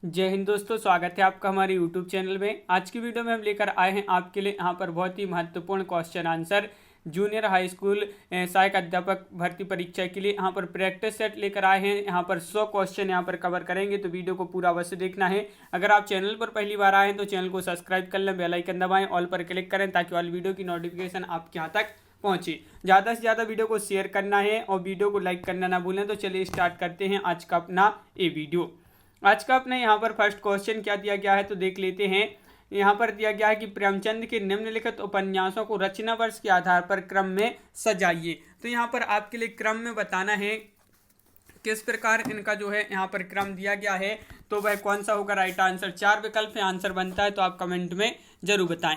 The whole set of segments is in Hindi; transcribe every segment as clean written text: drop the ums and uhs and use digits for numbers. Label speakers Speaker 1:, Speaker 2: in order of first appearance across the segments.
Speaker 1: जय हिंद दोस्तों, स्वागत है आपका हमारे YouTube चैनल में। आज की वीडियो में हम लेकर आए हैं आपके लिए यहाँ पर बहुत ही महत्वपूर्ण question answer junior high school सहायक अध्यापक भर्ती परीक्षा के लिए यहाँ पर प्रैक्टिस सेट लेकर आए हैं। यहाँ पर 100 क्वेश्चन यहाँ पर कवर करेंगे, तो वीडियो को पूरा अवश्य देखना है। अगर आप चैनल पर पहली बार आए हैं तो चैनल को सब्सक्राइब कर लें, बेल आइकन दबाएं, ऑल पर क्लिक करें ताकि ऑल वीडियो की नोटिफिकेशन आपके यहाँ तक पहुँचे। ज़्यादा से ज़्यादा वीडियो को शेयर करना है और वीडियो को लाइक करना ना भूलें। तो चलिए स्टार्ट करते हैं आज का अपना ये वीडियो। आज का अपने यहाँ पर फर्स्ट क्वेश्चन क्या दिया गया है तो देख लेते हैं। यहाँ पर दिया गया है कि प्रेमचंद के निम्नलिखित उपन्यासों को रचना वर्ष के आधार पर क्रम में सजाइए। तो यहाँ पर आपके लिए क्रम में बताना है किस प्रकार इनका जो है यहाँ पर क्रम दिया गया है, तो वह कौन सा होगा राइट आंसर। 4 विकल्प में आंसर बनता है, तो आप कमेंट में जरूर बताएं।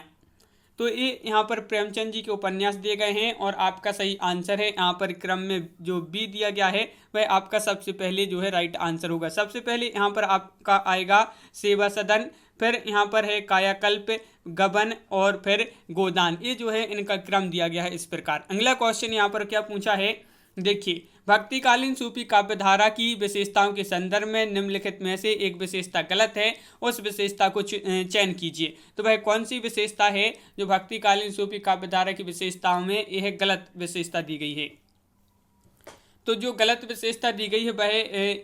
Speaker 1: तो ये यहाँ पर प्रेमचंद जी के उपन्यास दिए गए हैं और आपका सही आंसर है यहाँ पर क्रम में जो बी दिया गया है वह आपका सबसे पहले जो है राइट आंसर होगा। सबसे पहले यहाँ पर आपका आएगा सेवा सदन, फिर यहाँ पर है कायाकल्प, गबन और फिर गोदान। ये जो है इनका क्रम दिया गया है इस प्रकार। अगला क्वेश्चन यहाँ पर क्या पूछा है, देखिए, भक्तिकालीन सूफी काव्यधारा की विशेषताओं के संदर्भ में निम्नलिखित में से एक विशेषता गलत है, उस विशेषता को चयन कीजिए। तो वह कौन सी विशेषता है जो भक्तिकालीन सूफी काव्यधारा की विशेषताओं में यह गलत विशेषता दी गई है। तो जो गलत विशेषता दी गई है वह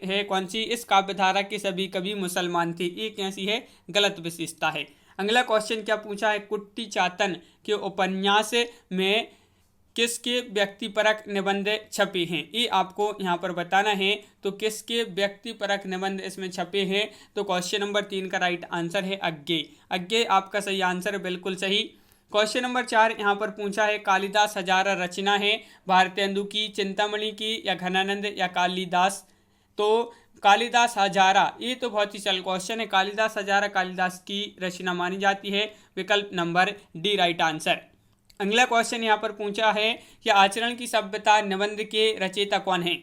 Speaker 1: है कौन सी, इस काव्यधारा के सभी कवि मुसलमान थे। ये कैसी है, गलत विशेषता है। अगला क्वेश्चन क्या पूछा है, कुट्टी चातन के उपन्यास में किसके व्यक्तिपरक निबंध छपे हैं, ये आपको यहाँ पर बताना है। तो किसके व्यक्तिपरक निबंध इसमें छपे हैं, तो क्वेश्चन नंबर 3 का राइट आंसर है अज्ञे। अज्ञे आपका सही आंसर है, बिल्कुल सही। क्वेश्चन नंबर 4 यहाँ पर पूछा है कालिदास हजारा रचना है भारतेंदु की, चिंतामणि की या घनानंद या कालिदास। तो कालिदास हजारा ये तो बहुत ही सरल क्वेश्चन है, कालिदास हजारा कालिदास की रचना मानी जाती है, विकल्प नंबर डी राइट आंसर। अगला क्वेश्चन यहाँ पर पूछा है कि आचरण की सभ्यता निबंध के रचयिता कौन है।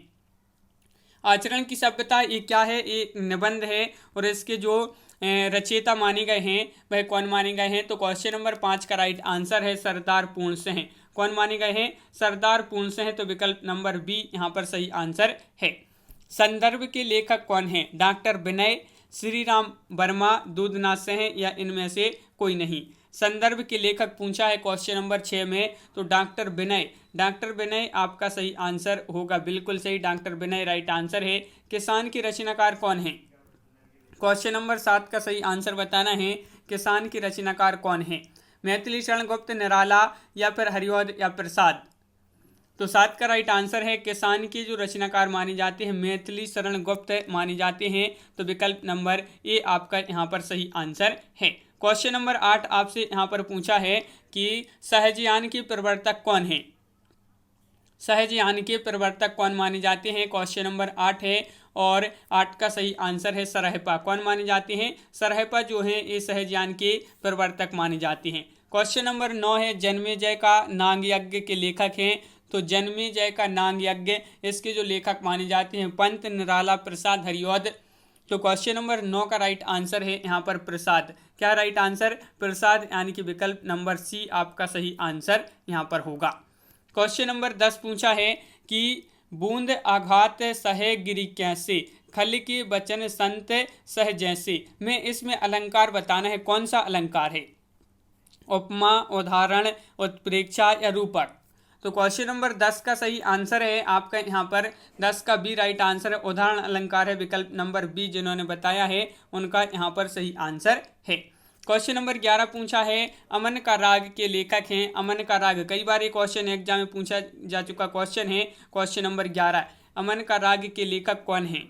Speaker 1: आचरण की सभ्यता ये क्या है, ये निबंध है और इसके जो रचयिता माने गए हैं वह कौन माने गए हैं। तो क्वेश्चन नंबर 5 का राइट आंसर है सरदार पूर्ण सिंह। कौन माने गए हैं, सरदार पूर्ण सिंह। तो विकल्प नंबर बी यहाँ पर सही आंसर है। संदर्भ के लेखक कौन है, डॉक्टर विनय, श्री राम वर्मा, दूधनाथ सिंह या इनमें से कोई नहीं। संदर्भ के लेखक पूछा है क्वेश्चन नंबर 6 में, तो डॉक्टर विनय। डॉक्टर विनय आपका सही आंसर होगा, बिल्कुल सही, डॉक्टर विनय राइट आंसर है। किसान के रचनाकार कौन है, क्वेश्चन नंबर 7 का सही आंसर बताना है। किसान के रचनाकार कौन है, मैथिली शरण गुप्त, निराला या फिर हरिऔध या प्रसाद। तो 7 का राइट आंसर है किसान के जो रचनाकार माने जाते हैं मैथिली शरण गुप्त माने जाते हैं। तो विकल्प नंबर ए आपका यहाँ पर सही आंसर है। क्वेश्चन नंबर 8 आपसे यहाँ पर पूछा है कि सहजयान के प्रवर्तक कौन है। सहजयान के प्रवर्तक कौन माने जाते हैं, क्वेश्चन नंबर 8 है और 8 का सही आंसर है सरहपा। कौन माने जाते हैं, सरहपा जो है ये सहजयान के प्रवर्तक माने जाते हैं। क्वेश्चन नंबर 9 है जन्मेजय का नाग यज्ञ के लेखक हैं। तो जन्मेजय का नाग यज्ञ इसके जो लेखक माने जाते हैं पंत, निराला, प्रसाद, हरिऔध। तो क्वेश्चन नंबर 9 का राइट आंसर है यहाँ पर प्रसाद। क्या राइट आंसर, प्रसाद, यानी कि विकल्प नंबर सी आपका सही आंसर यहाँ पर होगा। क्वेश्चन नंबर 10 पूछा है कि बूंद आघात सहे गिरी कैसे, खल के बचन संत सह जैसे में इसमें अलंकार बताना है। कौन सा अलंकार है, उपमा, उदाहरण, उत्प्रेक्षा या रूपक। तो क्वेश्चन नंबर 10 का सही आंसर है आपका यहाँ पर 10 का बी राइट आंसर है, उदाहरण अलंकार है, विकल्प नंबर बी जिन्होंने बताया है उनका यहाँ पर सही आंसर है। क्वेश्चन नंबर 11 पूछा है अमन का राग के लेखक हैं। अमन का राग कई बार ये क्वेश्चन एग्जाम में पूछा जा चुका क्वेश्चन है। क्वेश्चन नंबर 11 अमन का राग के लेखक कौन है।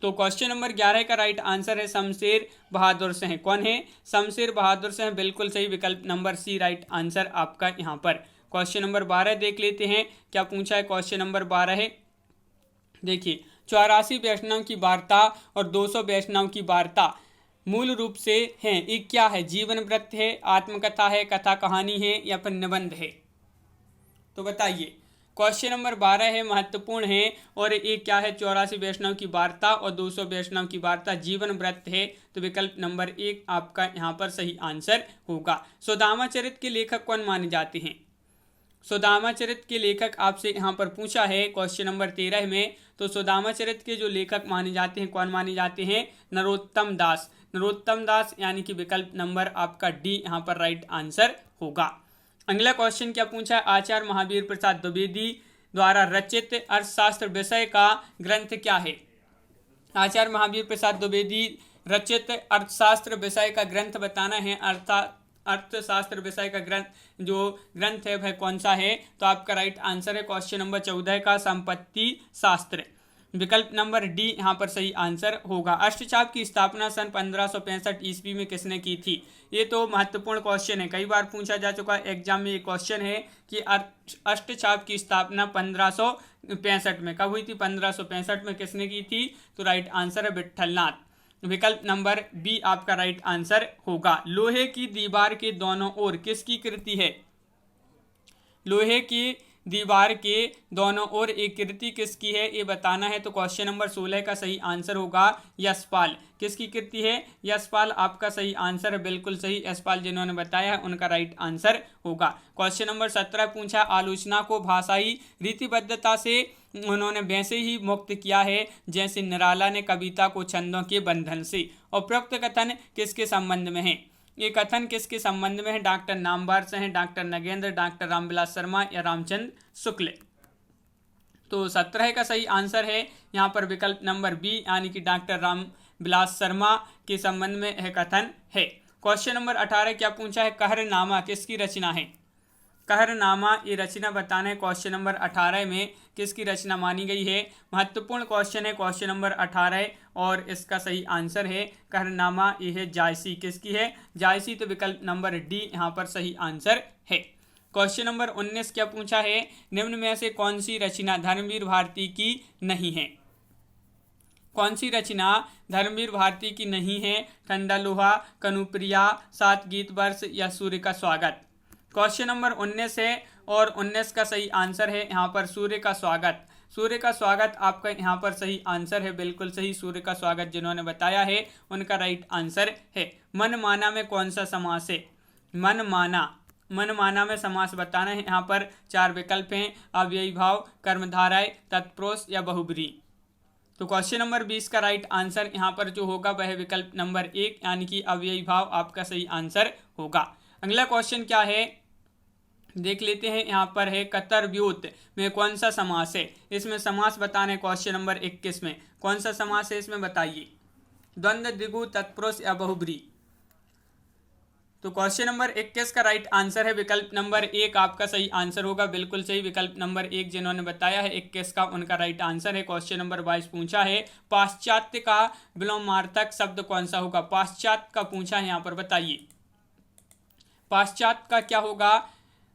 Speaker 1: तो क्वेश्चन नंबर 11 का राइट आंसर है शमशेर बहादुर सिंह। कौन है, शमशेर बहादुर सिंह, बिल्कुल सही, विकल्प नंबर सी राइट आंसर आपका यहाँ पर। क्वेश्चन नंबर 12 देख लेते हैं क्या पूछा है। क्वेश्चन नंबर 12 है, देखिए, 84 वैष्णव की वार्ता और 200 वैष्णव की वार्ता मूल रूप से हैं, ये क्या है, जीवन वृत्त है, आत्मकथा है, कथा कहानी है या फिर निबंध है। तो बताइए। क्वेश्चन नंबर 12 है, महत्वपूर्ण है और ये क्या है, 84 वैष्णव की वार्ता और 200 वैष्णव की वार्ता जीवन व्रत है। तो विकल्प नंबर 1 आपका यहाँ पर सही आंसर होगा। सुदामा चरित के लेखक कौन माने जाते हैं। सुदामा चरित्र के लेखक आपसे यहाँ पर पूछा है क्वेश्चन नंबर 13 में। तो सुदामा चरित्र के जो लेखक माने जाते हैं, कौन माने जाते हैं? नरोत्तम दास। नरोत्तम दास यानी कि विकल्प नंबर आपका डी यहाँ पर राइट आंसर होगा। अगला क्वेश्चन क्या पूछा है? आचार्य महावीर प्रसाद द्विवेदी द्वारा रचित अर्थशास्त्र विषय का ग्रंथ क्या है? आचार्य महावीर प्रसाद द्विवेदी रचित अर्थशास्त्र विषय का ग्रंथ बताना है। अर्थशास्त्र विषय का ग्रंथ है वह कौन सा है? तो आपका राइट आंसर है क्वेश्चन नंबर 14 का संपत्ति शास्त्र। विकल्प नंबर डी यहाँ पर सही आंसर होगा। अष्टचाप की स्थापना सन 1565 ईस्वी में किसने की थी? ये तो महत्वपूर्ण क्वेश्चन है, कई बार पूछा जा चुका है एग्जाम में। ये क्वेश्चन है कि अष्टचाप की स्थापना 1565 में कब हुई थी? 1565 में किसने की थी? तो राइट आंसर है विट्ठलनाथ। विकल्प नंबर बी आपका राइट आंसर होगा। लोहे की दीवार के दोनों ओर किसकी कृति है? लोहे की दीवार के दोनों ओर एक कृति किसकी है ये बताना है। तो क्वेश्चन नंबर 16 का सही आंसर होगा यशपाल। किसकी कृति है? यशपाल आपका सही आंसर है, बिल्कुल सही। यशपाल जिन्होंने बताया है उनका राइट आंसर होगा। क्वेश्चन नंबर 17 पूछा, आलोचना को भाषाई रीतिबद्धता से उन्होंने वैसे ही मुक्त किया है जैसे निराला ने कविता को छंदों के बंधन से। उपरोक्त कथन किसके संबंध में है? ये कथन किसके संबंध में है? डॉक्टर नामवर से हैं, डॉक्टर नगेंद्र, डॉक्टर रामविलास शर्मा या रामचंद्र शुक्ल। तो 17 का सही आंसर है यहाँ पर विकल्प नंबर बी यानी कि डॉक्टर रामविलास शर्मा के संबंध में यह कथन है। क्वेश्चन नंबर 18 क्या पूछा है? कहरनामा किसकी रचना है? कहरनामा ये रचना बताना है। क्वेश्चन नंबर 18 में किसकी रचना मानी गई है? महत्वपूर्ण क्वेश्चन है क्वेश्चन नंबर 18 और इसका सही आंसर है कहरनामा ये है जायसी। किसकी है? जायसी। तो विकल्प नंबर डी यहाँ पर सही आंसर है। क्वेश्चन नंबर 19 क्या पूछा है? निम्न में से कौन सी रचना धर्मवीर भारती की नहीं है? कौन सी रचना धर्मवीर भारती की नहीं है? ठंडा लोहा, कनुप्रिया, 7 गीत वर्ष या सूर्य का स्वागत। क्वेश्चन नंबर 19 है और 19 का सही आंसर है यहाँ पर सूर्य का स्वागत। सूर्य का स्वागत आपका यहाँ पर सही आंसर है, बिल्कुल सही। सूर्य का स्वागत जिन्होंने बताया है उनका राइट आंसर है। मनमाना में कौन सा समास है? मनमाना में समास बताना है। यहाँ पर 4 विकल्प हैं, अव्ययी भाव, कर्मधारय, तत्पुरुष या बहुब्री। तो क्वेश्चन नंबर 20 का राइट आंसर यहाँ पर जो होगा वह विकल्प नंबर 1 यानी कि अव्ययी भाव आपका सही आंसर होगा। अगला क्वेश्चन क्या है देख लेते हैं। यहाँ पर है कतरव्यूत में कौन सा समास है? इसमें समास बताना है। क्वेश्चन नंबर 21 में कौन सा समास है इसमें बताइए? द्वंद्व, द्विगु, तत्पुरुष या बहुब्री। तो क्वेश्चन नंबर 21 का राइट आंसर है विकल्प नंबर 1 आपका सही आंसर होगा, बिल्कुल सही। विकल्प नंबर 1 जिन्होंने बताया है 21 का उनका राइट आंसर है। क्वेश्चन नंबर 22 पूछा है पाश्चात्य का विलोमार्थक शब्द कौन सा होगा? पाश्चात्य का पूछा है, यहाँ पर बताइए पाश्चात्य का क्या होगा?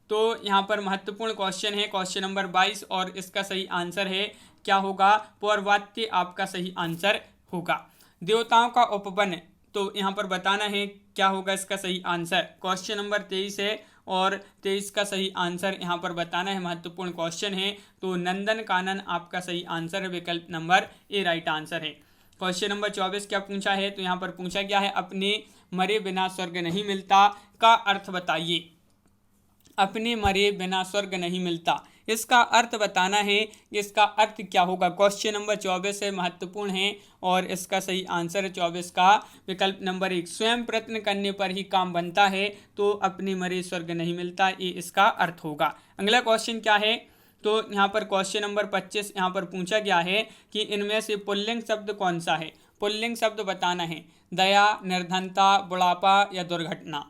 Speaker 1: तो यहाँ पर महत्वपूर्ण क्वेश्चन है क्वेश्चन नंबर 22 और इसका सही आंसर है क्या होगा? पौर्वात्य आपका सही आंसर होगा। देवताओं का उपवन, तो यहाँ पर बताना है क्या होगा इसका सही आंसर। क्वेश्चन नंबर 23 है और 23 का सही आंसर यहाँ पर बताना है, महत्वपूर्ण क्वेश्चन है। तो नंदन कानन आपका सही आंसर है, विकल्प नंबर ए राइट आंसर है। क्वेश्चन नंबर 24 क्या पूछा है? तो यहाँ पर पूछा गया है अपने मरे बिना स्वर्ग नहीं मिलता का अर्थ बताइए। अपने मरे बिना स्वर्ग नहीं मिलता, इसका अर्थ बताना है। इसका अर्थ क्या होगा? क्वेश्चन नंबर 24 है, महत्वपूर्ण है और इसका सही आंसर है 24 का विकल्प नंबर 1। स्वयं प्रयत्न करने पर ही काम बनता है, तो अपने मरे स्वर्ग नहीं मिलता, ये इसका अर्थ होगा। अगला क्वेश्चन क्या है? तो यहाँ पर क्वेश्चन नंबर 25 यहाँ पर पूछा गया है कि इनमें से पुल्लिंग शब्द कौन सा है? पुल्लिंग शब्द बताना है। दया, निर्धनता, बुढ़ापा या दुर्घटना।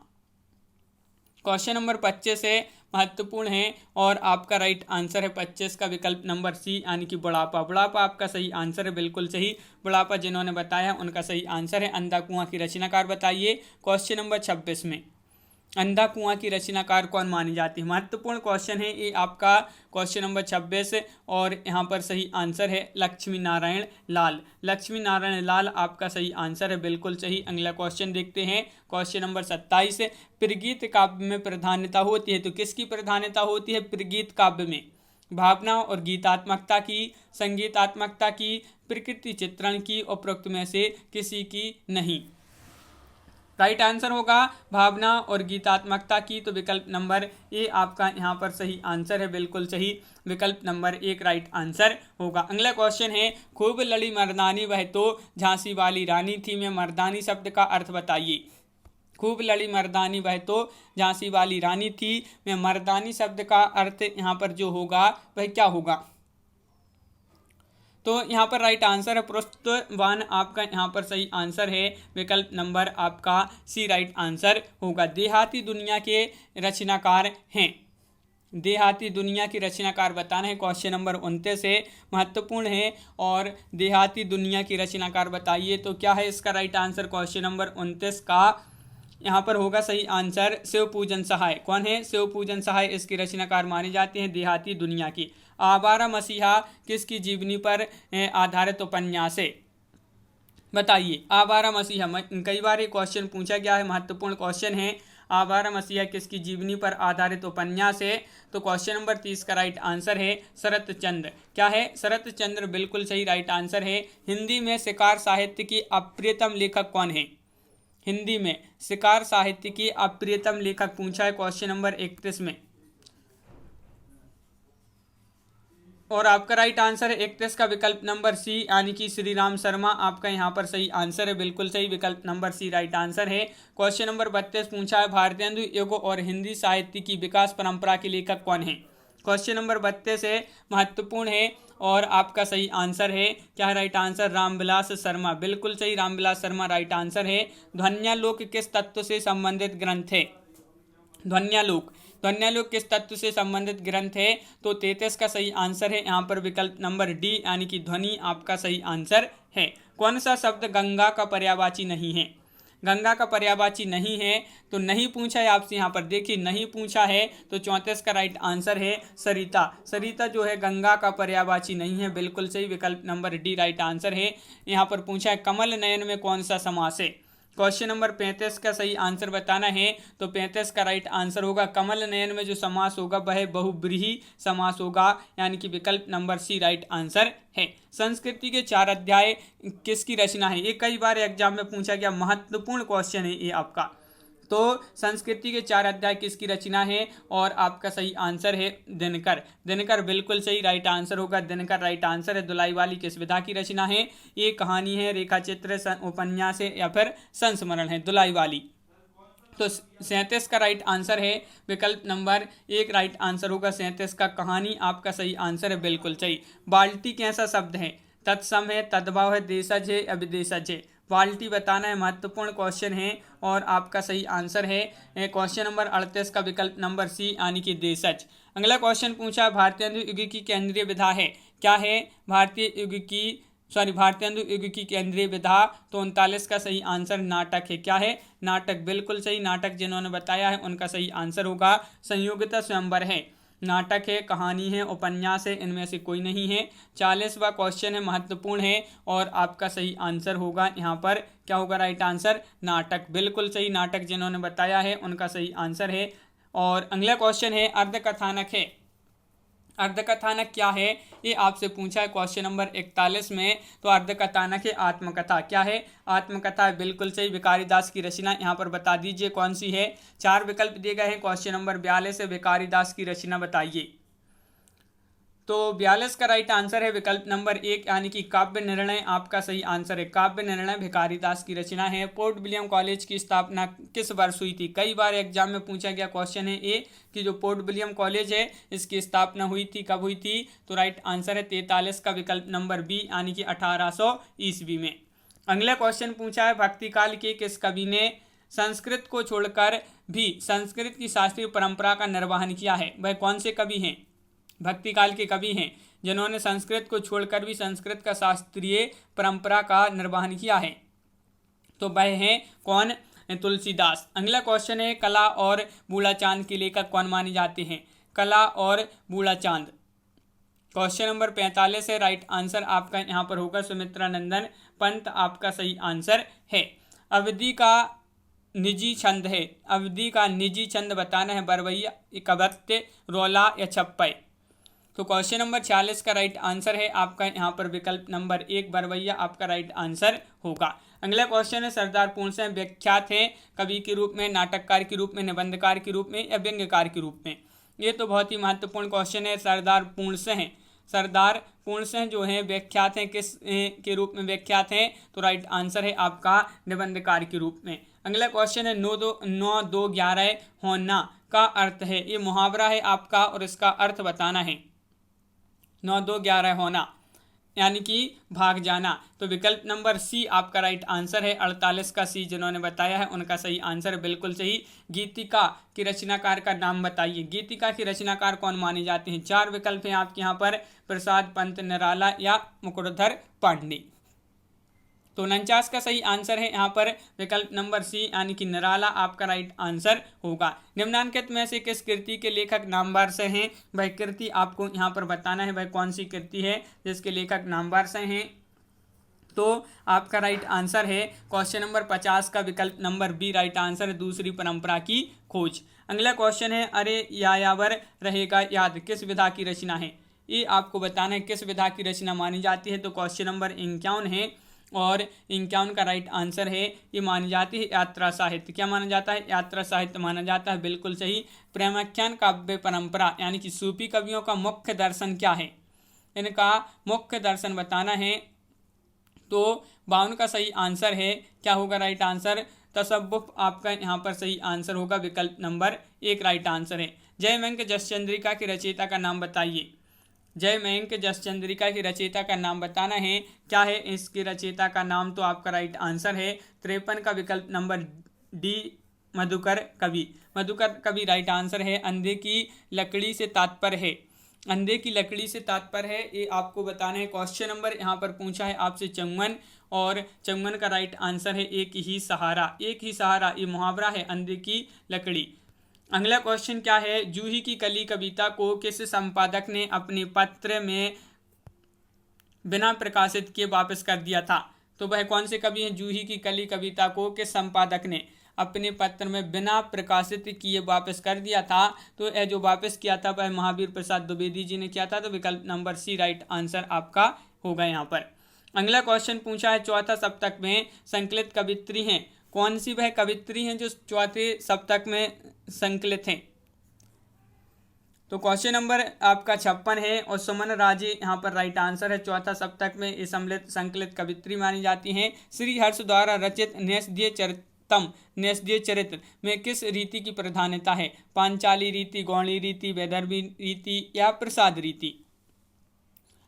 Speaker 1: क्वेश्चन नंबर 25 है, महत्वपूर्ण है और आपका राइट आंसर है 25 का विकल्प नंबर सी यानी कि बुढ़ापा। बुढ़ापा आपका सही आंसर है, बिल्कुल सही। बुढ़ापा जिन्होंने बताया उनका सही आंसर है। अंधा कुआं की रचनाकार बताइए। क्वेश्चन नंबर 26 में अंधा कुआं की रचनाकार कौन मानी जाती है? महत्वपूर्ण क्वेश्चन है ये आपका क्वेश्चन नंबर 26 और यहाँ पर सही आंसर है लक्ष्मी नारायण लाल। लक्ष्मी नारायण लाल आपका सही आंसर है, बिल्कुल सही। अगला क्वेश्चन देखते हैं क्वेश्चन नंबर 27। प्रगीत काव्य में प्रधानता होती है, तो किसकी प्रधानता होती है प्रगीत काव्य में? भावना और गीतात्मकता की, संगीतात्मकता की, प्रकृति चित्रण की, उपरोक्त में से किसी की नहीं। राइट आंसर होगा भावना और गीतात्मकता की, तो विकल्प नंबर ए आपका यहाँ पर सही आंसर है, बिल्कुल सही, विकल्प नंबर एक राइट आंसर होगा। अगला क्वेश्चन है, खूब लड़ी मर्दानी वह तो झांसी वाली रानी थी में मर्दानी शब्द का अर्थ बताइए। खूब लड़ी मर्दानी वह तो झांसी वाली रानी थी में मर्दानी शब्द का अर्थ यहाँ पर जो होगा वह क्या होगा? तो यहाँ पर राइट आंसर है पुरुषवान, आपका यहाँ पर सही आंसर है, विकल्प नंबर आपका सी राइट आंसर होगा। देहाती दुनिया के रचनाकार हैं, देहाती दुनिया की रचनाकार बताना है, क्वेश्चन नंबर 29 है, महत्वपूर्ण है। और देहाती दुनिया की रचनाकार बताइए, तो क्या है इसका राइट आंसर? क्वेश्चन नंबर 29 का यहाँ पर होगा सही आंसर शिव पूजन सहाय। कौन है? शिव पूजन सहाय इसकी रचनाकार माने जाते हैं, देहाती दुनिया की। आवारा मसीहा किसकी जीवनी पर आधारित उपन्यास है? बताइए। आवारा मसीहा, कई बार ये क्वेश्चन पूछा गया है, महत्वपूर्ण क्वेश्चन है। आवारा मसीहा किसकी जीवनी पर आधारित उपन्यास है? तो क्वेश्चन नंबर 30 का राइट आंसर है शरत चंद्र। क्या है? शरत चंद्र, बिल्कुल सही राइट आंसर है। हिंदी में शिकार साहित्य की अप्रियतम लेखक कौन है? हिंदी में शिकार साहित्य की अप्रियतम लेखक पूछा है क्वेश्चन नंबर 31 में। और आपका राइट आंसर है 31 का विकल्प नंबर सी, यानी कि श्री राम शर्मा, आपका यहाँ पर सही आंसर है, बिल्कुल सही, विकल्प नंबर सी राइट आंसर है। क्वेश्चन नंबर 32 पूछा है, भारतेंदु युग और हिंदी साहित्य की विकास परंपरा के लेखक कौन है? क्वेश्चन नंबर 32 है, महत्वपूर्ण है और आपका सही आंसर है। क्या है राइट आंसर? रामविलास शर्मा, बिल्कुल सही, रामविलास शर्मा राइट आंसर है। ध्वन्यालोक किस तत्व से संबंधित ग्रंथ है? ध्वन्यालोक, ध्वन्यालोक किस तत्व से संबंधित ग्रंथ है? तो 33 का सही आंसर है यहाँ पर विकल्प नंबर डी, यानी कि ध्वनि, आपका सही आंसर है। कौन सा शब्द गंगा का पर्यायवाची नहीं है? गंगा का पर्यायवाची नहीं है, तो नहीं पूछा है आपसे, यहाँ पर देखिए नहीं पूछा है, तो 34 का राइट आंसर है सरिता। सरिता जो है गंगा का पर्यायवाची नहीं है, बिल्कुल सही, विकल्प नंबर डी राइट आंसर है। यहाँ पर पूछा है कमल नयन में कौन सा समास है? क्वेश्चन नंबर 35 का सही आंसर बताना है, तो 35 का राइट आंसर होगा कमल नयन में जो समास होगा वह बहुब्रीहि समास होगा, यानी कि विकल्प नंबर सी राइट आंसर है। संस्कृति के 4 अध्याय किसकी रचना है? ये कई बार एग्जाम में पूछा गया, महत्वपूर्ण क्वेश्चन है ये आपका। तो संस्कृति के 4 अध्याय किसकी रचना है? और आपका सही आंसर है दिनकर। दिनकर बिल्कुल सही राइट आंसर होगा, दिनकर राइट आंसर है। दुलाई वाली किस विधा की रचना है? ये कहानी है, रेखा चित्र, उपन्यास है या फिर संस्मरण है? दुलाई वाली। तो 37 का राइट आंसर है विकल्प नंबर एक राइट आंसर होगा 37 का, कहानी, आपका सही आंसर है, बिल्कुल सही। बाल्टी कैसा शब्द है? तत्सम है, तद्भव है, देशज है या विदेशज है? बाल्टी बताना है, महत्वपूर्ण क्वेश्चन है और आपका सही आंसर है क्वेश्चन नंबर 38 का विकल्प नंबर सी, यानी कि देशज। अगला क्वेश्चन पूछा है, भारतीय युग की केंद्रीय विधा है? क्या है? भारतीय युग की केंद्रीय विधा, तो 39 का सही आंसर नाटक है। क्या है? नाटक, बिल्कुल सही, नाटक जिन्होंने बताया है उनका सही आंसर होगा संयोगिता स्वयंवर है। नाटक है, कहानी है, उपन्यास है, इनमें से कोई नहीं है। 40वां क्वेश्चन है, महत्वपूर्ण है और आपका सही आंसर होगा यहाँ पर, क्या होगा राइट आंसर? नाटक, बिल्कुल सही, नाटक जिन्होंने बताया है उनका सही आंसर है। और अगला क्वेश्चन है, अर्धकथानक है। अर्धकथानक क्या है? ये आपसे पूछा है क्वेश्चन नंबर 41 में। तो अर्धकथानक है आत्मकथा। क्या है? आत्मकथा है, बिल्कुल सही, भिखारी दास की रचना। यहाँ पर बता दीजिए कौन सी है। 4 विकल्प दिए गए हैं, क्वेश्चन नंबर 42 है, भिखारी दास की रचना बताइए। तो 42 का राइट आंसर है विकल्प नंबर 1, यानी कि काव्य निर्णय, आपका सही आंसर है। काव्य निर्णय भिखारी दास की रचना है। पोर्ट विलियम कॉलेज की स्थापना किस वर्ष हुई थी? कई बार एग्जाम में पूछा गया क्वेश्चन है ये कि जो पोर्ट विलियम कॉलेज है इसकी स्थापना हुई थी, कब हुई थी? तो राइट आंसर है 43 का विकल्प नंबर बी, यानी कि 1800 ईस्वी में। अगला क्वेश्चन पूछा है, भक्तिकाल के किस कवि ने संस्कृत को छोड़कर भी संस्कृत की शास्त्रीय परंपरा का निर्वहन किया है? वह कौन से कवि हैं? भक्तिकाल के कवि हैं जिन्होंने संस्कृत को छोड़कर भी संस्कृत का शास्त्रीय परंपरा का निर्वहन किया है, तो वह हैं कौन? तुलसीदास। अगला क्वेश्चन है, कला और बूढ़ा चांद के लेखक कौन माने जाते हैं? कला और बूढ़ा चांद, क्वेश्चन नंबर 45 है, राइट आंसर आपका यहाँ पर होगा सुमित्रा नंदन पंत, आपका सही आंसर है। अवधि का निजी छंद है, अवधि का निजी छंद बताना है, बरवैया, कवत्य, रोला या छप्पय? तो क्वेश्चन नंबर 46 का राइट आंसर है आपका यहाँ पर विकल्प नंबर 1 बरवैया, आपका राइट आंसर होगा। अगला क्वेश्चन है सरदार पूर्ण सिंह विख्यात हैं कवि के रूप में, नाटककार के रूप में, निबंधकार के रूप में या व्यंग्यकार के रूप में। ये तो बहुत ही महत्वपूर्ण क्वेश्चन है। सरदार पूर्ण सिंह जो है विख्यात हैं किस के रूप में विख्यात हैं, तो राइट आंसर है आपका निबंधकार के रूप में। अगला क्वेश्चन है 9-2-11 होना का अर्थ है, ये मुहावरा है आपका और इसका अर्थ बताना है। 9-2-11 होना यानी कि भाग जाना, तो विकल्प नंबर सी आपका राइट आंसर है। 48 का सी जिन्होंने बताया है उनका सही आंसर बिल्कुल सही। गीतिका के रचनाकार का नाम बताइए। गीतिका के रचनाकार कौन माने जाते हैं? 4 विकल्प हैं आपके यहाँ पर, प्रसाद पंत निराला या मुकुटधर पांडे। तो 49 का सही आंसर है यहाँ पर विकल्प नंबर सी यानी कि निराला आपका राइट आंसर होगा। निम्नांकित में से किस कृति के लेखक नामवार से हैं? वह कृति आपको यहाँ पर बताना है, वह कौन सी कृति है जिसके लेखक नामवार से हैं। तो आपका राइट आंसर है क्वेश्चन नंबर 50 का विकल्प नंबर बी राइट आंसर है, दूसरी परंपरा की खोज। अगला क्वेश्चन है अरे यायावर रहेगा याद किस विधा की रचना है? ये आपको बताना है किस विधा की रचना मानी जाती है। तो क्वेश्चन नंबर 51 है और 51 का राइट आंसर है, ये मानी जाती है यात्रा साहित्य। क्या माना जाता है? यात्रा साहित्य माना जाता है, बिल्कुल सही। प्रेमाख्यान काव्य परंपरा यानी कि सूफी कवियों का मुख्य दर्शन क्या है? इनका मुख्य दर्शन बताना है। तो 52 का सही आंसर है, क्या होगा राइट आंसर? तसव्वुफ आपका यहाँ पर सही आंसर होगा, विकल्प नंबर 1 राइट आंसर है। जयमंक जसचंद्रिका के रचयिता का नाम बताइए। जयमंक जसचंद्रिका की रचयिता का नाम बताना है, क्या है इसके रचयिता का नाम? तो आपका राइट आंसर है 53 का विकल्प नंबर डी मधुकर कवि। मधुकर कवि राइट आंसर है। अंधे की लकड़ी से तात्पर्य है, अंधे की लकड़ी से तात्पर्य है, ये आपको बताना है। क्वेश्चन नंबर यहाँ पर पूछा है आपसे 54 और 54 का राइट आंसर है एक ही सहारा। एक ही सहारा ये मुहावरा है, अंधे की लकड़ी। अगला क्वेश्चन क्या है? जूही की कली कविता को किस संपादक ने अपने पत्र में बिना प्रकाशित किए वापस कर दिया था? तो वह कौन से कवि हैं? जूही की कली कविता को किस संपादक ने अपने पत्र में बिना प्रकाशित किए वापस कर दिया था? तो यह जो वापस किया था वह महावीर प्रसाद द्विवेदी जी ने किया था। तो विकल्प नंबर सी राइट आंसर आपका होगा यहाँ पर। अगला क्वेश्चन पूछा है चौथा सप्तक में संकलित कवित्री हैं, कौन सी वह कवित्री हैं जो चौथे सप्तक में संकलित हैं? तो क्वेश्चन नंबर आपका 56 है और सुमन राजे यहाँ पर राइट आंसर है। चौथा सप्तक में ये संकलित कवित्री मानी जाती हैं। श्री हर्ष द्वारा रचित न्यस्तीय चरित्र में किस रीति की प्रधानता है? पांचाली रीति, गौणी रीति, वैदर्भी रीति या प्रसाद रीति?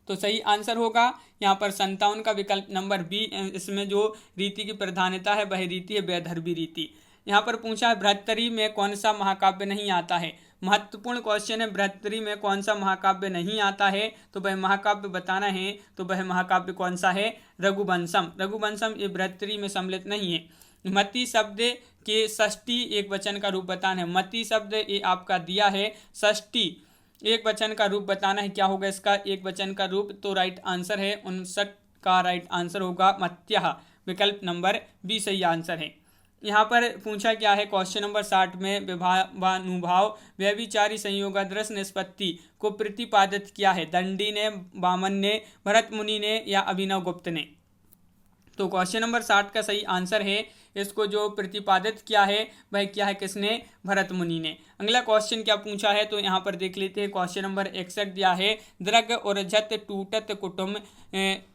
Speaker 1: तो सही आंसर होगा यहाँ पर 57 का विकल्प नंबर बी। इसमें जो रीति की प्रधानता है वह रीति है वैदर्भी रीति। यहाँ पर पूछा है बृहत्तरी में कौन सा महाकाव्य नहीं आता है? महत्वपूर्ण क्वेश्चन है, बृहत्तरी में कौन सा महाकाव्य नहीं आता है? तो वह महाकाव्य बताना है। तो वह महाकाव्य कौन सा है? रघुवंशम। रघुवंशम ये बृहत्तरी में सम्मिलित नहीं है। मति शब्द के षष्ठी एक वचन का रूप बताना है। मति शब्द ये आपका दिया है, षष्ठी एक वचन का रूप बताना है। क्या होगा इसका एक वचन का रूप? तो राइट आंसर है 59 का राइट आंसर होगा मत्यः, विकल्प नंबर बी सही आंसर है। यहाँ पर पूछा क्या है क्वेश्चन नंबर 60 में विभावानुभाव व्यभिचारी संयोगादृश निष्पत्ति को प्रतिपादित किया है? दंडी ने, वामन ने, भरत मुनि ने या अभिनव गुप्त ने? तो क्वेश्चन नंबर 60 का सही आंसर है, इसको जो प्रतिपादित किया है वह क्या है? किसने? भरत मुनि ने। अगला क्वेश्चन क्या पूछा है तो यहाँ पर देख लेते हैं। क्वेश्चन नंबर 61 दिया है दृग उर्जत टूटत कुटुम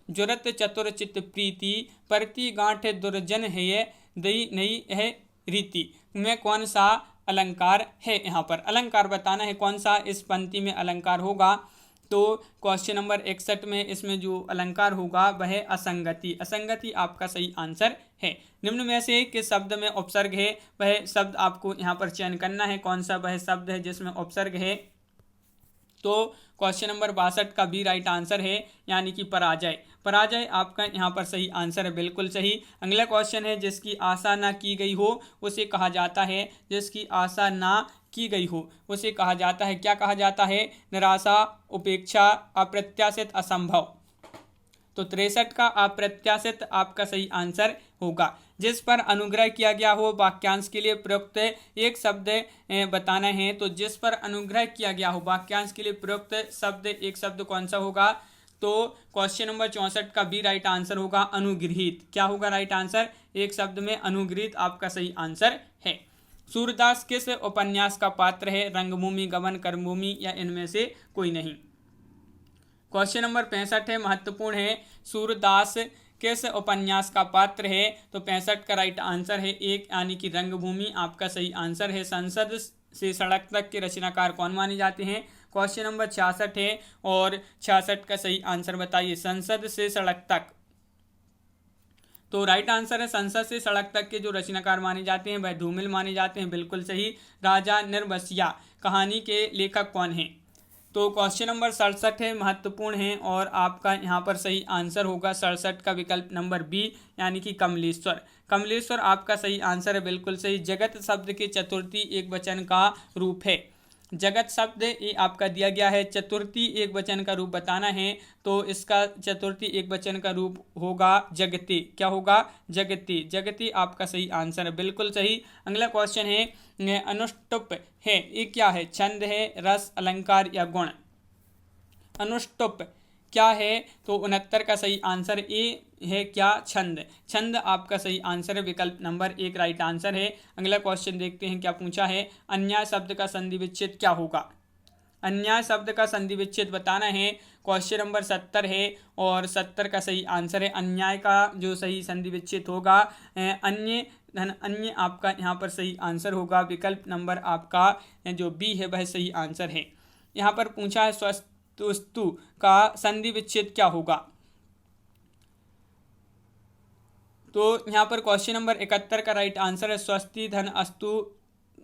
Speaker 1: जुरत चतुर चित्त प्रीति परति गांठ दुर्जन है दई नई है रीति में कौन सा अलंकार है? यहाँ पर अलंकार बताना है, कौन सा इस पंक्ति में अलंकार होगा? तो क्वेश्चन नंबर 61 में इसमें जो अलंकार होगा वह है असंगति। असंगति आपका सही आंसर है। निम्न में से किस शब्द में उपसर्ग है? वह शब्द आपको यहाँ पर चयन करना है, कौन सा वह शब्द है जिसमें उपसर्ग है? तो क्वेश्चन नंबर 62 का भी राइट आंसर है, यानी कि पराजय। पराजय आपका यहाँ पर सही आंसर है, बिल्कुल सही। अगला क्वेश्चन है जिसकी आशा ना की गई हो उसे कहा जाता है, जिसकी आशा ना की गई हो उसे कहा जाता है, क्या कहा जाता है? निराशा, उपेक्षा, अप्रत्याशित, असंभव। तो 63 का अप्रत्याशित आपका सही आंसर होगा। जिस पर अनुग्रह किया गया हो वाक्यांश के लिए प्रयुक्त एक शब्द बताना है। तो जिस पर अनुग्रह किया गया हो वाक्यांश के लिए प्रयुक्त शब्द एक शब्द कौन सा होगा? तो क्वेश्चन नंबर 64 का बी राइट आंसर होगा अनुगृहीत। क्या होगा राइट आंसर? एक शब्द में अनुगृहीत आपका सही आंसर है। सूरदास किस उपन्यास का पात्र है? रंगभूमि, गबन, कर्मभूमि या इनमें से कोई नहीं। क्वेश्चन नंबर 65 है, महत्वपूर्ण है। सूरदास किस उपन्यास का पात्र है? तो 65 का राइट आंसर है एक, यानी कि रंगभूमि आपका सही आंसर है। संसद से सड़क तक के रचनाकार कौन माने जाते हैं? क्वेश्चन नंबर 66 है और 66 का सही आंसर बताइए। संसद से सड़क तक, तो राइट आंसर है संसद से सड़क तक के जो रचनाकार माने जाते हैं वह धूमिल माने जाते हैं, बिल्कुल सही। राजा निर्बसिया कहानी के लेखक कौन हैं? तो क्वेश्चन नंबर 67 है, महत्वपूर्ण है और आपका यहाँ पर सही आंसर होगा 67 का विकल्प नंबर बी, यानी कि कमलेश्वर। कमलेश्वर आपका सही आंसर है, बिल्कुल सही। जगत शब्द के चतुर्थी एक वचन का रूप है। जगत शब्द ये आपका दिया गया है, चतुर्थी एक वचन का रूप बताना है, तो इसका चतुर्थी एक वचन का रूप होगा जगति। क्या होगा? जगति। जगति आपका सही आंसर है, बिल्कुल सही। अगला क्वेश्चन है, अनुष्टुप है, ये क्या है? छंद है, रस, अलंकार या गुण? अनुष्टुप क्या है? तो 69 का सही आंसर ए है क्या? छंद। छंद आपका सही आंसर है, विकल्प नंबर एक राइट आंसर है। अगला क्वेश्चन देखते हैं क्या पूछा है। अन्याय शब्द का संधि विच्छेद क्या होगा? अन्याय शब्द का संधि विच्छेद बताना है। क्वेश्चन नंबर 70 है और 70 का सही आंसर है अन्याय का जो सही संधि विच्छेद होगा अन्य धन अन्य आपका यहाँ पर सही आंसर होगा, विकल्प नंबर आपका जो बी है वह सही आंसर है। यहाँ पर पूछा है स्वस्तु का संधि विच्छेद क्या होगा? तो यहाँ पर क्वेश्चन नंबर 71 का राइट आंसर है स्वस्ति धन अस्तु,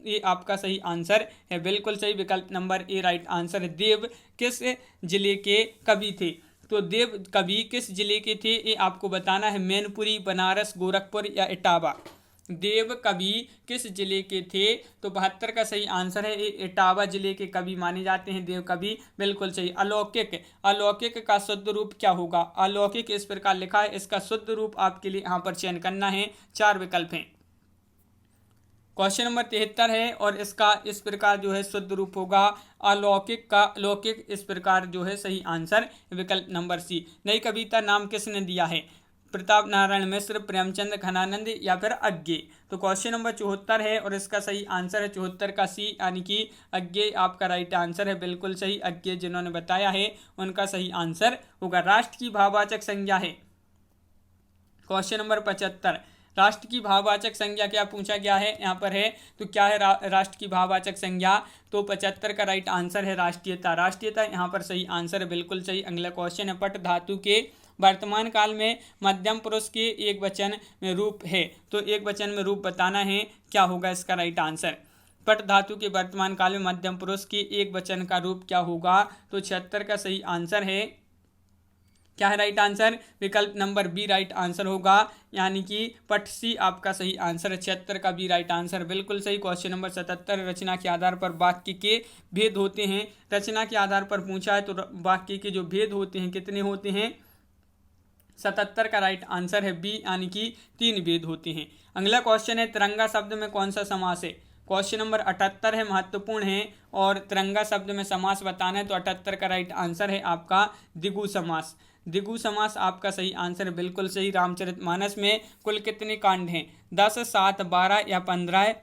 Speaker 1: ये आपका सही आंसर है, बिल्कुल सही। विकल्प नंबर ए राइट आंसर है। देव किस जिले के कवि थे? तो देव कवि किस जिले के थे ये आपको बताना है। मैनपुरी, बनारस, गोरखपुर या इटावा? देव कवि किस जिले के थे? तो 72 का सही आंसर है, ये इटावा जिले के कवि माने जाते हैं देव कवि, बिल्कुल सही। अलौकिक, अलौकिक का शुद्ध रूप क्या होगा? अलौकिक इस प्रकार लिखा है, इसका शुद्ध रूप आपके लिए यहाँ पर चयन करना है, 4 विकल्प हैं। क्वेश्चन नंबर 73 है और इसका इस प्रकार जो है शुद्ध रूप होगा अलौकिक का अलौकिक, इस प्रकार जो है सही आंसर विकल्प नंबर सी। नई कविता नाम किसने दिया है? प्रताप नारायण मिश्र, प्रेमचंद, घनानंद या फिर अज्ञे? तो क्वेश्चन नंबर 74 है और इसका सही आंसर है 74 का सी, यानी कि अज्ञे आपका राइट आंसर है, बिल्कुल सही। अज्ञे जिन्होंने बताया है उनका सही आंसर होगा। राष्ट्र की भाववाचक संज्ञा है। क्वेश्चन नंबर 75, राष्ट्र की भाववाचक संज्ञा क्या पूछा गया है यहाँ पर है। तो क्या है राष्ट्र की भाववाचक संज्ञा? तो 75 का राइट आंसर है राष्ट्रीयता। राष्ट्रीयता यहाँ पर सही आंसर है, बिल्कुल सही। अगला क्वेश्चन है, पट धातु के वर्तमान काल में मध्यम पुरुष के एक वचन में रूप है, तो एक वचन में रूप बताना है, क्या होगा इसका राइट आंसर? पट धातु के वर्तमान काल में मध्यम पुरुष के एक वचन का रूप क्या होगा? तो 76 का सही आंसर है, क्या है राइट आंसर? विकल्प नंबर बी राइट आंसर होगा, यानी कि पट सी आपका सही आंसर है। 76 का बी राइट आंसर, बिल्कुल सही। क्वेश्चन नंबर 77, रचना के आधार पर वाक्य के भेद होते हैं। रचना के आधार पर पूछा है तो वाक्य के जो भेद होते हैं कितने होते हैं? 77 का राइट आंसर है बी, यानी कि 3 भेद होते हैं। अगला क्वेश्चन है, तिरंगा शब्द में कौन सा समास है? क्वेश्चन नंबर 78 है, महत्वपूर्ण है और तिरंगा शब्द में समास बताना है, तो 78 का राइट आंसर है आपका द्विगु समास। द्विगु समास आपका सही आंसर है, बिल्कुल सही। रामचरितमानस में कुल कितने कांड हैं? 10, 7, 12 या 15?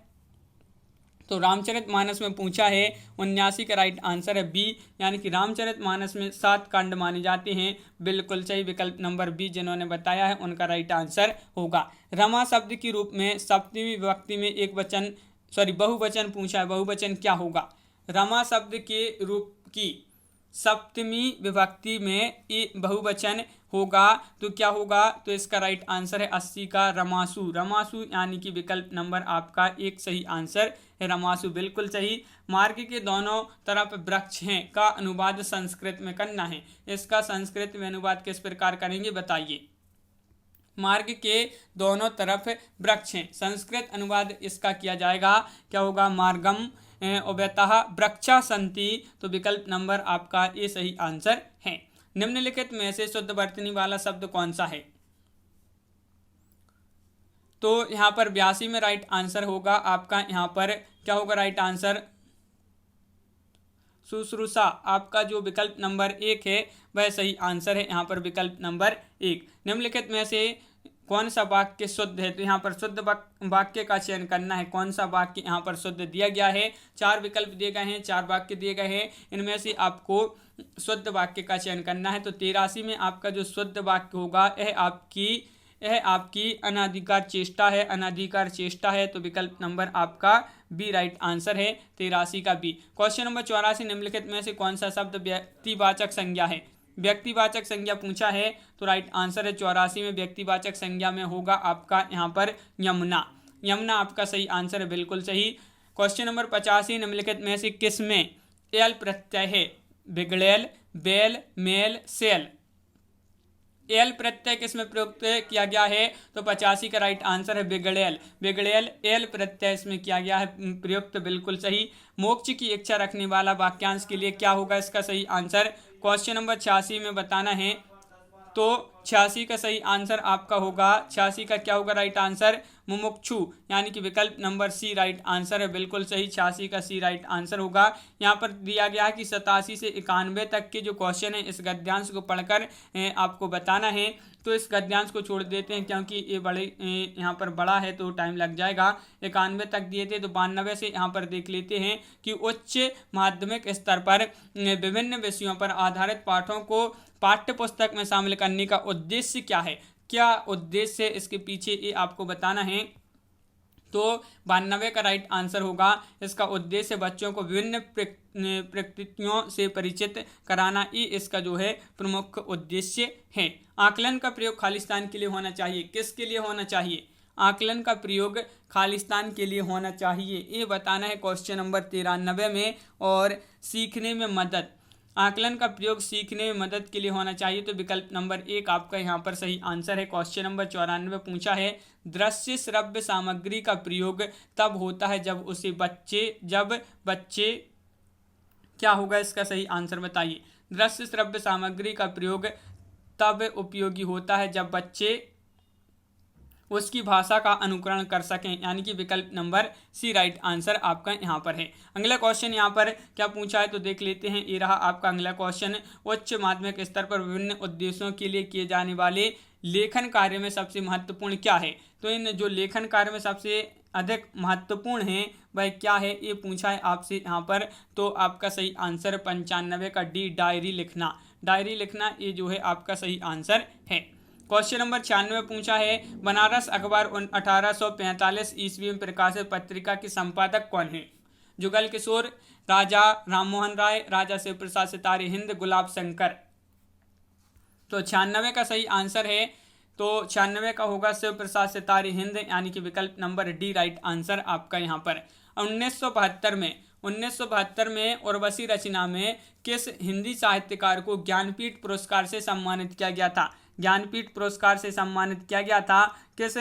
Speaker 1: तो रामचरितमानस में पूछा है 79 का राइट आंसर है बी, यानी कि रामचरितमानस में 7 कांड माने जाते हैं, बिल्कुल सही। विकल्प नंबर बी जिन्होंने बताया है उनका राइट आंसर होगा। रमा शब्द के रूप में सप्तमी विभक्ति में एक वचन बहुवचन पूछा है, बहुवचन क्या होगा? रमा शब्द के रूप की सप्तमी विभक्ति में ये बहुवचन होगा, तो क्या होगा? तो इसका राइट आंसर है 80 का रमासु। रमासु यानी कि विकल्प नंबर आपका एक सही आंसर है, रमासु, बिल्कुल सही। मार्ग के दोनों तरफ वृक्ष हैं का अनुवाद संस्कृत में करना है, इसका संस्कृत में अनुवाद किस प्रकार करेंगे बताइए। मार्ग के दोनों तरफ वृक्ष हैं, संस्कृत अनुवाद इसका किया जाएगा, क्या होगा? मार्गम उभयतः वृक्षा सन्ति, तो विकल्प नंबर आपका ये सही आंसर है। निम्नलिखित में से शुद्ध वर्तनी वाला शब्द कौन सा है? तो यहाँ पर 82 में राइट आंसर होगा आपका, यहाँ पर क्या होगा राइट आंसर? शुश्रूषा आपका जो विकल्प नंबर 1 है वह सही आंसर है यहाँ पर विकल्प नंबर 1। निम्नलिखित में से कौन सा वाक्य शुद्ध है, तो यहाँ पर शुद्ध वाक्य का चयन करना है। कौन सा वाक्य यहाँ पर शुद्ध दिया गया है, 4 विकल्प दिए गए हैं, 4 वाक्य दिए गए हैं, इनमें से आपको शुद्ध वाक्य का चयन करना है। तो 83 में आपका जो शुद्ध वाक्य होगा यह आपकी अनाधिकार चेष्टा है, अनाधिकार चेष्टा है, तो विकल्प नंबर आपका बी राइट आंसर है 83 का बी। क्वेश्चन नंबर 84, निम्नलिखित में से कौन सा शब्द व्यक्तिवाचक संज्ञा है, व्यक्तिवाचक संज्ञा पूछा है, तो राइट आंसर है 84 में व्यक्तिवाचक संज्ञा में होगा आपका यहाँ पर यमुना। यमुना आपका सही आंसर है, बिल्कुल सही। क्वेश्चन नंबर 85, निम्नलिखित में से किस में एल प्रत्यय है, बिगड़ेल, बेल, मेल, सेल। एल प्रत्यय किसमें प्रयुक्त किया गया है, तो 85 का राइट आंसर है बिगड़ेल। बिगड़ेल एल प्रत्यय इसमें किया गया है प्रयुक्त, बिल्कुल सही। मोक्ष की इच्छा रखने वाला वाक्यांश के लिए क्या होगा इसका सही आंसर, क्वेश्चन नंबर 86 में बताना है। तो 86 का सही आंसर आपका होगा, 86 का क्या होगा राइट आंसर, मुमुक्षु, यानी कि विकल्प नंबर सी राइट आंसर है, बिल्कुल सही। 86 का सी राइट आंसर होगा। यहाँ पर दिया गया है कि 87 से 91 तक के जो क्वेश्चन है इस गद्यांश को पढ़कर आपको बताना है। तो इस गद्यांश को छोड़ देते हैं क्योंकि ये बड़े यहाँ पर बड़ा है तो टाइम लग जाएगा। 91 तक दिए थे, तो 92 से यहाँ पर देख लेते हैं कि उच्च माध्यमिक स्तर पर विभिन्न विषयों पर आधारित पाठों को पाठ्य पुस्तक में शामिल करने का उद्देश्य क्या है, क्या उद्देश्य है इसके पीछे ये आपको बताना है। तो 92 का राइट आंसर होगा, इसका उद्देश्य बच्चों को विभिन्न प्रकृतियों से परिचित कराना, ये इसका जो है प्रमुख उद्देश्य है। आकलन का प्रयोग खालिस्तान के लिए होना चाहिए, किसके लिए होना चाहिए, आकलन का प्रयोग खालिस्तान के लिए होना चाहिए, ये बताना है क्वेश्चन नंबर 93 में। और सीखने में मदद, आकलन का प्रयोग सीखने में मदद के लिए होना चाहिए, तो विकल्प नंबर 1 आपका यहाँ पर सही आंसर है। क्वेश्चन नंबर 94 पूछा है, दृश्य श्रव्य सामग्री का प्रयोग तब होता है जब बच्चे क्या होगा इसका सही आंसर बताइए। दृश्य श्रव्य सामग्री का प्रयोग तब उपयोगी होता है जब बच्चे उसकी भाषा का अनुकरण कर सकें, यानी कि विकल्प नंबर सी राइट आंसर आपका यहाँ पर है। अगला क्वेश्चन यहाँ पर क्या पूछा है तो देख लेते हैं। ये रहा आपका अगला क्वेश्चन, उच्च माध्यमिक स्तर पर विभिन्न उद्देश्यों के लिए किए जाने वाले लेखन कार्य में सबसे महत्वपूर्ण क्या है। तो इन जो लेखन कार्य में सबसे अधिक महत्वपूर्ण है वह क्या है, ये पूछा है आपसे यहाँ पर। तो आपका सही आंसर 95 का डी, डायरी लिखना। डायरी लिखना ये जो है आपका सही आंसर है। क्वेश्चन नंबर 96 पूछा है, बनारस अखबार 1845 ईस्वी में प्रकाशित पत्रिका के संपादक कौन है। जुगल किशोर, राजा राममोहन राय, राजा शिव प्रसाद सितारे हिंद, गुलाब शंकर। तो 96 का सही आंसर है, तो 96 का होगा शिव प्रसाद सितारे हिंद, यानी कि विकल्प नंबर डी राइट आंसर आपका यहाँ पर। 1972 में उर्वशी रचना में किस हिंदी साहित्यकार को ज्ञानपीठ पुरस्कार से सम्मानित किया गया था। ज्ञानपीठ पुरस्कार से सम्मानित किया गया था किस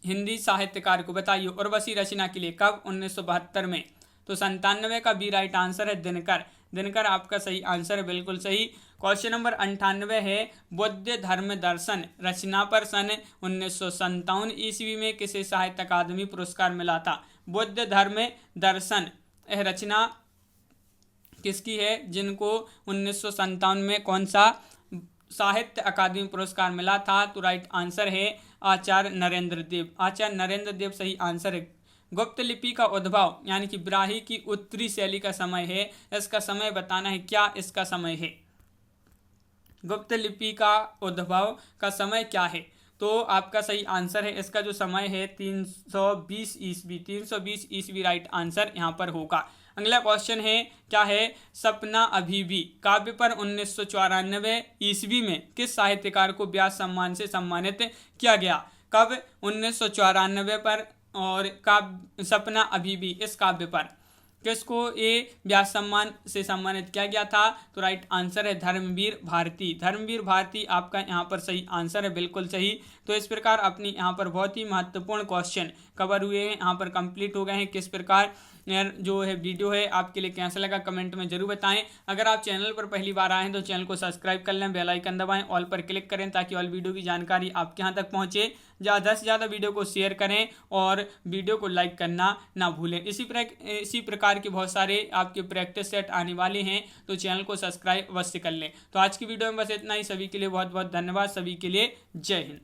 Speaker 1: हिंदी साहित्यकार को, बताइए, उर्वशी रचना के लिए, कब, 1972 में। तो 97 का बी राइट आंसर है दिनकर। दिनकर आपका सही आंसर है, बिल्कुल सही। क्वेश्चन नंबर 98 है, बुद्ध धर्म दर्शन रचना पर सन 1957 ईस्वी में किसे साहित्य अकादमी पुरस्कार मिला था। बुद्ध धर्म दर्शन यह रचना किसकी है, जिनको 1957 में कौन सा साहित्य अकादमी पुरस्कार मिला था। तो राइट आंसर है आचार्य नरेंद्र देव। आचार्य नरेंद्र देव सही आंसर है। गुप्त लिपि का उद्भव यानी कि ब्राही की उत्तरी शैली का समय है, इसका समय बताना है, क्या इसका समय है। गुप्त लिपि का उद्भव का समय क्या है, तो आपका सही आंसर है, इसका जो समय है 320 ईस्वी। 320 ईस्वी राइट आंसर यहाँ पर होगा। अगला क्वेश्चन है, क्या है, सपना अभी भी काव्य पर 1994 ईस्वी में किस साहित्यकार को व्यास सम्मान से सम्मानित किया गया। कब, 1994 पर, और काव्य सपना अभी भी इस काव्य पर किसको ये व्यास सम्मान से सम्मानित किया गया था। तो राइट आंसर है धर्मवीर भारती। धर्मवीर भारती आपका यहाँ पर सही आंसर है, बिल्कुल सही। तो इस प्रकार अपनी यहाँ पर बहुत ही महत्वपूर्ण क्वेश्चन कवर हुए हैं, यहाँ पर कंप्लीट हो गए हैं। किस प्रकार जो है वीडियो है आपके लिए कैसा लगा कमेंट में जरूर बताएं। अगर आप चैनल पर पहली बार आए हैं तो चैनल को सब्सक्राइब कर लें, बेल आइकन दबाएं, ऑल पर क्लिक करें ताकि ऑल वीडियो की जानकारी आपके यहाँ तक पहुँचे। ज़्यादा से ज़्यादा वीडियो को शेयर करें और वीडियो को लाइक करना ना भूलें। इसी प्रकार के बहुत सारे आपके प्रैक्टिस सेट आने वाले हैं, तो चैनल को सब्सक्राइब अवश्य कर लें। तो आज की वीडियो में बस इतना ही। सभी के लिए बहुत बहुत धन्यवाद। सभी के लिए जय हिंद।